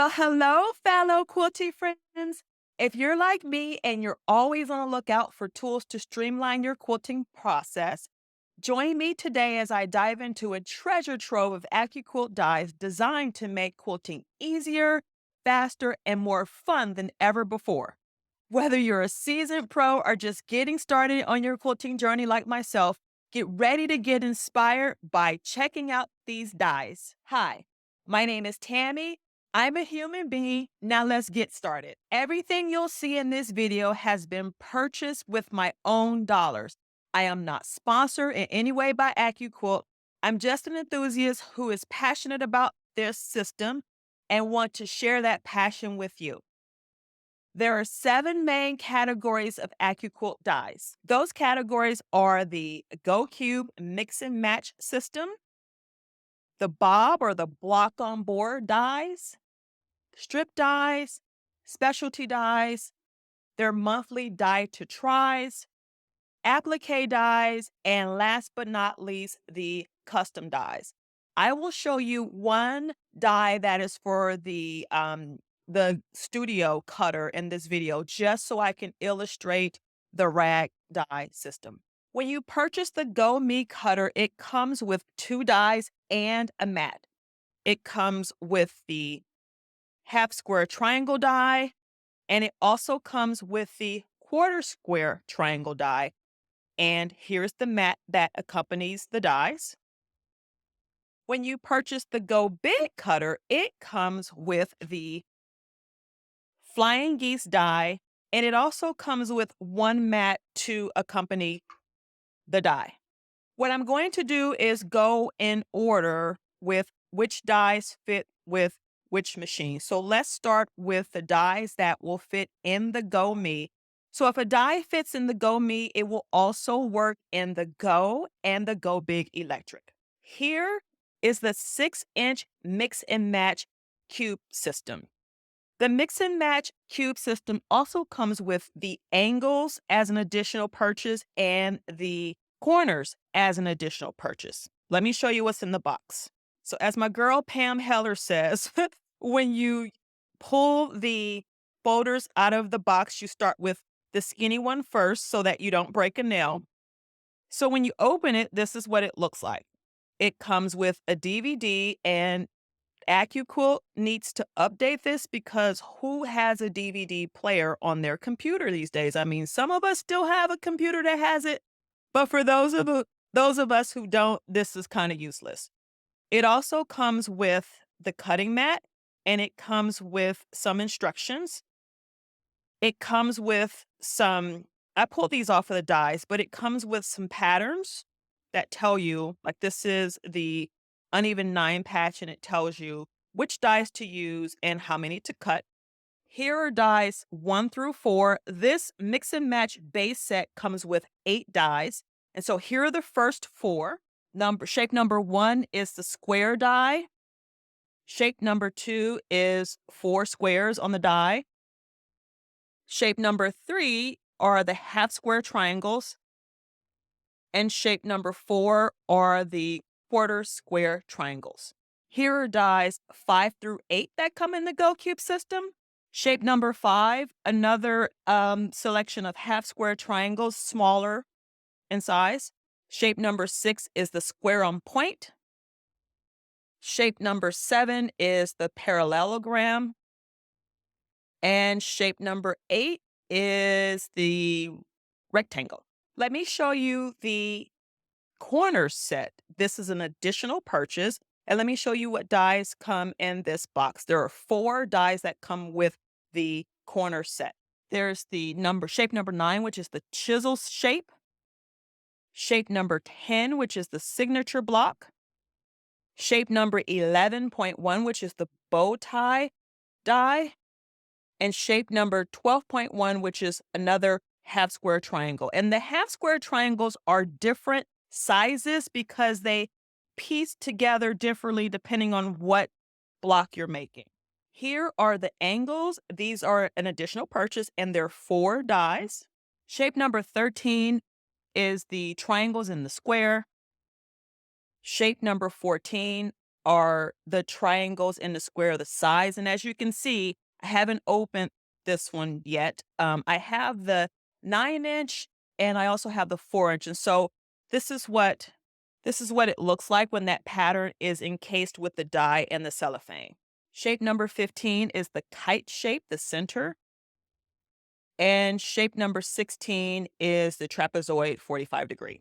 Well, hello, fellow quilty friends. If you're like me and you're always on the lookout for tools to streamline your quilting process, join me today as I dive into a treasure trove of AccuQuilt dies designed to make quilting easier, faster, and more fun than ever before. Whether you're a seasoned pro or just getting started on your quilting journey like myself, get ready to get inspired by checking out these dies. Hi, my name is Tammy. I'm a human being. Now let's get started. Everything you'll see in this video has been purchased with my own dollars. I am not sponsored in any way by AccuQuilt. I'm just an enthusiast who is passionate about this system and want to share that passion with you. There are 7 main categories of AccuQuilt dies. Those categories are the GoCube mix and match system, the bob or the block on board dies, strip dies, specialty dies, their monthly die to tries, applique dies, and last but not least, the custom dies. I will show you one die that is for the studio cutter in this video, just so I can illustrate the rag die system. When you purchase the GoMe cutter, it comes with 2 dies and a mat. It comes with the half square triangle die, and it also comes with the quarter square triangle die. And here's the mat that accompanies the dies. When you purchase the Go Big cutter, it comes with the flying geese die, and it also comes with 1 mat to accompany the die. What I'm going to do is go in order with which dies fit with which machine. So let's start with the dies that will fit in the GoMe. So if a die fits in the GoMe, it will also work in the Go and the Go Big Electric. Here is the 6-inch mix and match cube system. The mix and match cube system also comes with the angles as an additional purchase and the corners as an additional purchase. Let me show you what's in the box. So as my girl Pam Heller says, when you pull the folders out of the box, you start with the skinny one first so that you don't break a nail. So when you open it, this is what it looks like. It comes with a DVD, and AccuQuilt needs to update this because who has a DVD player on their computer these days? I mean, some of us still have a computer that has it, but for those of us who don't, this is kind of useless. It also comes with the cutting mat, and it comes with some instructions. It comes with some, I pulled these off of the dies, but it comes with some patterns that tell you, like this is the uneven 9 patch, and it tells you which dies to use and how many to cut. Here are dies 1 through 4. This mix and match base set comes with 8 dies. And so here are the first 4. Shape number 1 is the square die. Shape number 2 is 4 squares on the die. Shape number 3 are the half square triangles. And shape number 4 are the quarter square triangles. Here are dies 5 through 8 that come in the GoCube system. Shape number 5, another selection of half square triangles, smaller in size. Shape number 6 is the square on point. Shape number 7 is the parallelogram. And shape number 8 is the rectangle. Let me show you the corner set. This is an additional purchase. And let me show you what dies come in this box. There are 4 dies that come with the corner set. There's the shape number 9, which is the chisel shape. Shape number 10, which is the signature block. Shape number 11.1, which is the bow tie die. And shape number 12.1, which is another half square triangle. And the half square triangles are different sizes because they piece together differently depending on what block you're making. Here are the angles. These are an additional purchase, and they're 4 dies. Shape number 13 is the triangles in the square. Shape number 14 are the triangles and the square, the size. And as you can see, I haven't opened this one yet. I have the 9 inch and I also have the 4 inch. And so this is what this is what it looks like when that pattern is encased with the die and the cellophane. Shape number 15 is the kite shape, the center. And shape number 16 is the trapezoid 45-degree.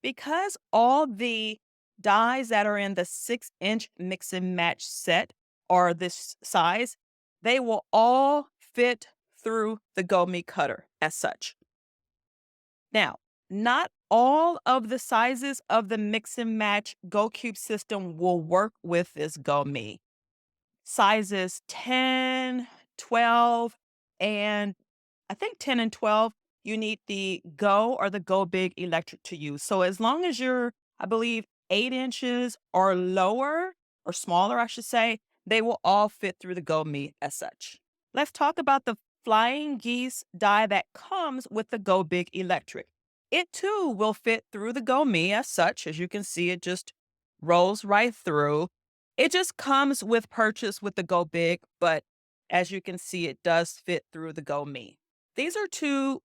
Because all the dies that are in the 6-inch mix and match set are this size, they will all fit through the GoMe cutter as such. Now, not all of the sizes of the mix and match GoCube system will work with this GoMe. Sizes 10, 12, and I think 10 and 12, you need the Go or the Go Big electric to use. So as long as you're, I believe, 8 inches or lower or smaller, I should say, they will all fit through the Go Me as such. Let's talk about the flying geese die that comes with the Go Big electric. It too will fit through the Go Me as such. As you can see, it just rolls right through. It just comes with purchase with the Go Big, but as you can see, it does fit through the Go Me. These are two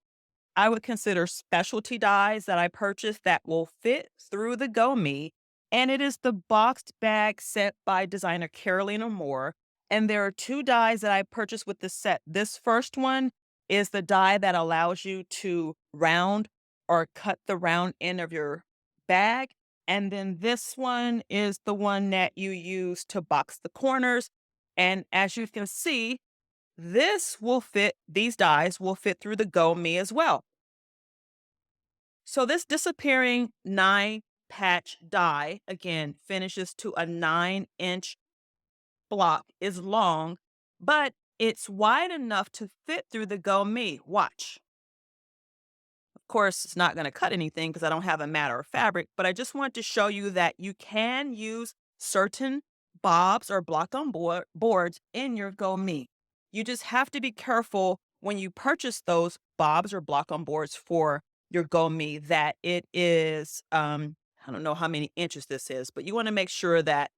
I would consider specialty dies that I purchased that will fit through the Go Me, and it is the boxed bag set by designer Carolina Moore. And there are two dies that I purchased with this set. This first one is the die that allows you to round or cut the round end of your bag. And then this one is the one that you use to box the corners. And as you can see, these dies will fit through the Go Me as well. So this disappearing 9 patch die, again, finishes to a 9-inch block, is long, but it's wide enough to fit through the Go Me. Watch. Of course, it's not going to cut anything because I don't have a matter of fabric, but I just want to show you that you can use certain bobs or block on boards in your Go Me. You just have to be careful when you purchase those bobs or block on boards for your Go Me that it is, I don't know how many inches this is, but you want to make sure that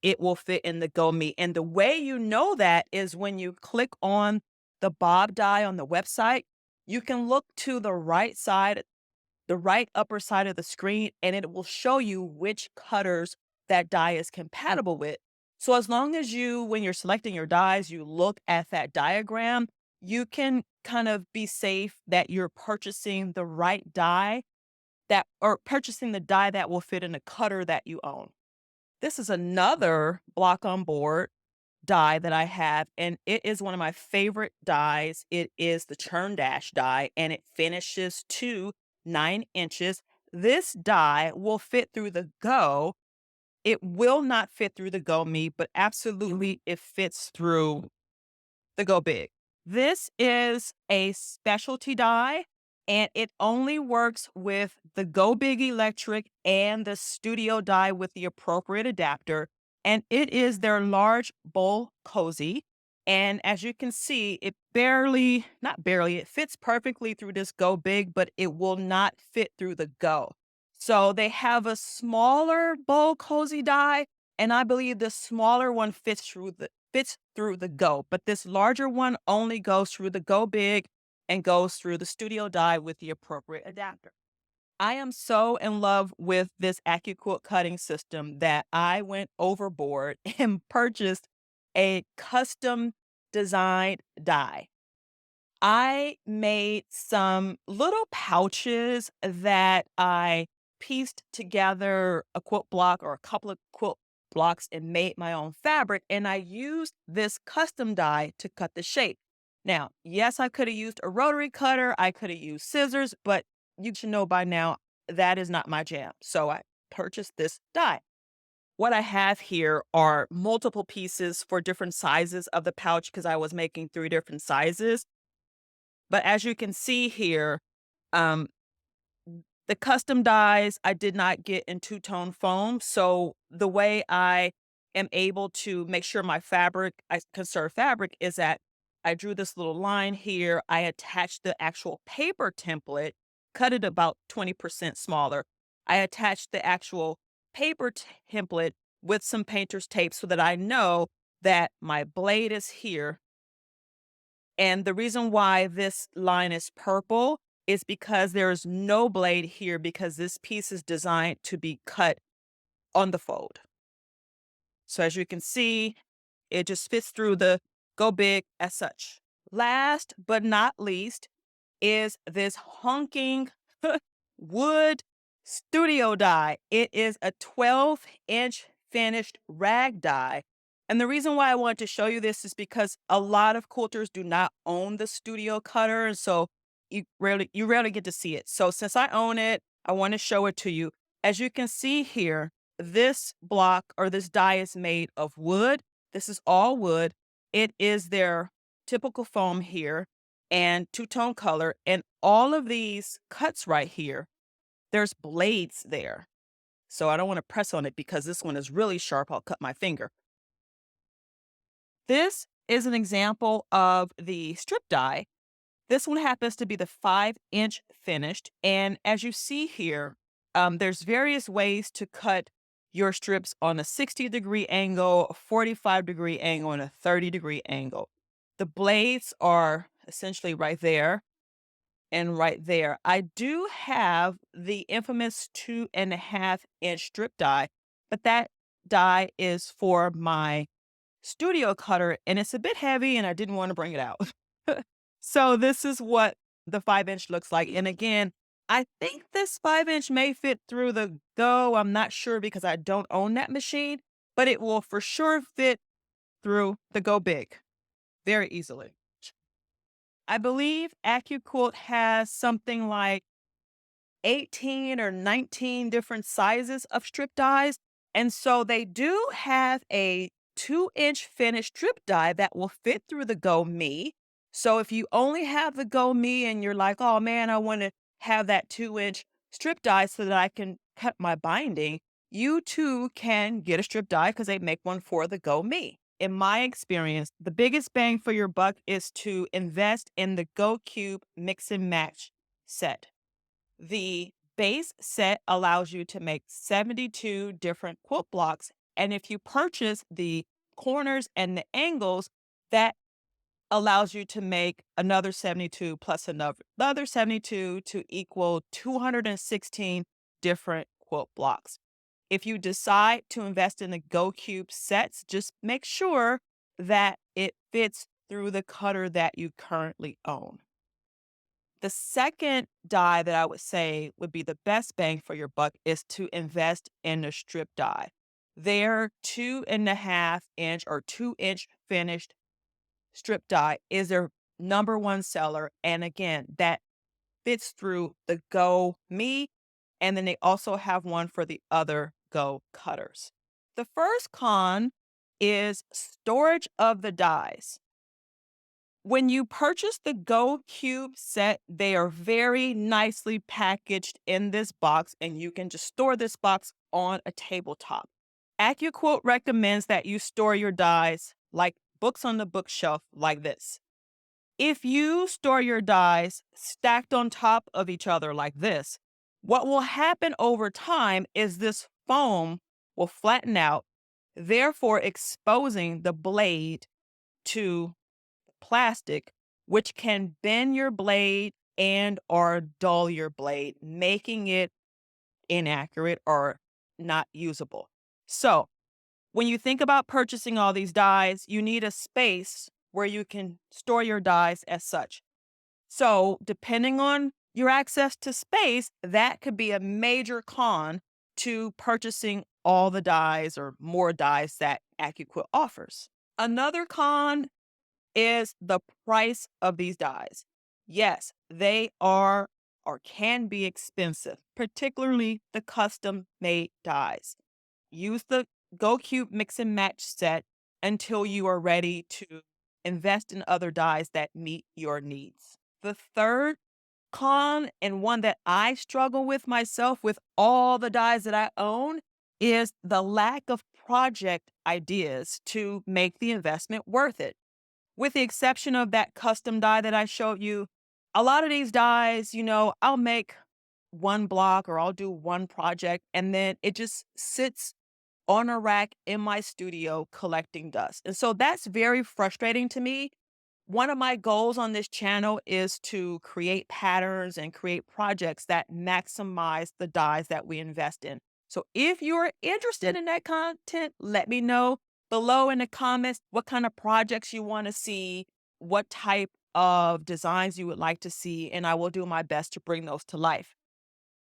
it will fit in the Go Me. And the way you know that is when you click on the bob die on the website, you can look to the right side, the right upper side of the screen, and it will show you which cutters that die is compatible with. So as long as you, when you're selecting your dies, you look at that diagram, you can kind of be safe that you're purchasing the right die that or purchasing the die that will fit in a cutter that you own. This is another block on board die that I have, and it is one of my favorite dies. It is the churn dash die, and it finishes to 9 inches. This die will fit through the Go. It will not fit through the Go Me, but absolutely it fits through the Go Big. This is a specialty die, and it only works with the Go Big electric and the studio die with the appropriate adapter. And it is their large bowl cozy. And as you can see, not barely, it fits perfectly through this Go Big, but it will not fit through the Go. So they have a smaller bowl cozy die, and I believe the smaller one fits through the Go, but this larger one only goes through the Go Big and goes through the studio die with the appropriate adapter. I am so in love with this AccuQuilt cutting system that I went overboard and purchased a custom designed die. I made some little pouches that I pieced together a quilt block or a couple of quilt blocks and made my own fabric. And I used this custom die to cut the shape. Now, yes, I could have used a rotary cutter, I could have used scissors, but you should know by now that is not my jam. So I purchased this die. What I have here are multiple pieces for different sizes of the pouch because I was making 3 different sizes. But as you can see here, um, the custom dyes I did not get in two-tone foam. So the way I am able to make sure I conserve fabric is that I drew this little line here. I attached the actual paper template, cut it about 20% smaller. I attached the actual paper template with some painter's tape so that I know that my blade is here. And the reason why this line is purple is because there's no blade here because this piece is designed to be cut on the fold. So as you can see, it just fits through the go big as such. Last but not least is this honking wood studio die. It is a 12-inch finished rag die. And the reason why I wanted to show you this is because a lot of quilters do not own the studio cutter, and so you rarely get to see it. So since I own it, I want to show it to you. As you can see here, this block or this die is made of wood. This is all wood. It is their typical foam here and two-tone color. And all of these cuts right here, there's blades there. So I don't want to press on it because this one is really sharp. I'll cut my finger. This is an example of the strip die. This one happens to be the 5-inch finished. And as you see here, there's various ways to cut your strips on a 60-degree angle, a 45-degree angle, and a 30-degree angle. The blades are essentially right there and right there. I do have the infamous 2.5-inch strip die, but that die is for my studio cutter and it's a bit heavy and I didn't want to bring it out. So this is what the 5-inch looks like. And again, I think this 5-inch may fit through the Go. I'm not sure because I don't own that machine, but it will for sure fit through the Go Big very easily. I believe AccuQuilt has something like 18 or 19 different sizes of strip dies. And so they do have a 2-inch finished strip die that will fit through the GoMe. So if you only have the GoMe and you're like, oh man, I want to have that 2-inch strip die so that I can cut my binding, you too can get a strip die because they make one for the GoMe. In my experience, the biggest bang for your buck is to invest in the Go Cube Mix and Match set. The base set allows you to make 72 different quilt blocks. And if you purchase the corners and the angles, that allows you to make another 72 plus another 72 to equal 216 different quilt blocks. If you decide to invest in the Go Cube sets, just make sure that it fits through the cutter that you currently own. The second die that I would say would be the best bang for your buck is to invest in a strip die. Their 2.5-inch or 2-inch finished strip die is their number one seller. And again, that fits through the Go Me. And then they also have one for the other Go cutters. The first con is storage of the dies. When you purchase the Go Cube set, they are very nicely packaged in this box, and you can just store this box on a tabletop. AccuQuilt recommends that you store your dies like books on the bookshelf like this. If you store your dies stacked on top of each other like this, what will happen over time is this foam will flatten out, therefore exposing the blade to plastic, which can bend your blade and or dull your blade, making it inaccurate or not usable. So when you think about purchasing all these dies, you need a space where you can store your dies as such. So depending on your access to space, that could be a major con to purchasing all the dies or more dies that AccuQuilt offers. Another con is the price of these dies. Yes, they are or can be expensive, particularly the custom made dies. Use the Go Cube Mix and Match set until you are ready to invest in other dies that meet your needs. The third con, and one that I struggle with myself with all the dies that I own, is the lack of project ideas to make the investment worth it. With the exception of that custom die that I showed you, a lot of these dies, I'll make one block or I'll do one project and then it just sits on a rack in my studio collecting dust. And so that's very frustrating to me. One of my goals on this channel is to create patterns and create projects that maximize the dyes that we invest in. So if you're interested in that content, let me know below in the comments what kind of projects you want to see, what type of designs you would like to see, and I will do my best to bring those to life.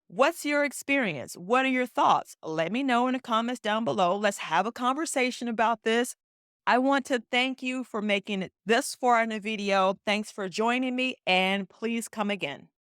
What's your experience? What are your thoughts? Let me know in the comments down below. Let's have a conversation about this. I want to thank you for making it this far in the video. Thanks for joining me, and please come again.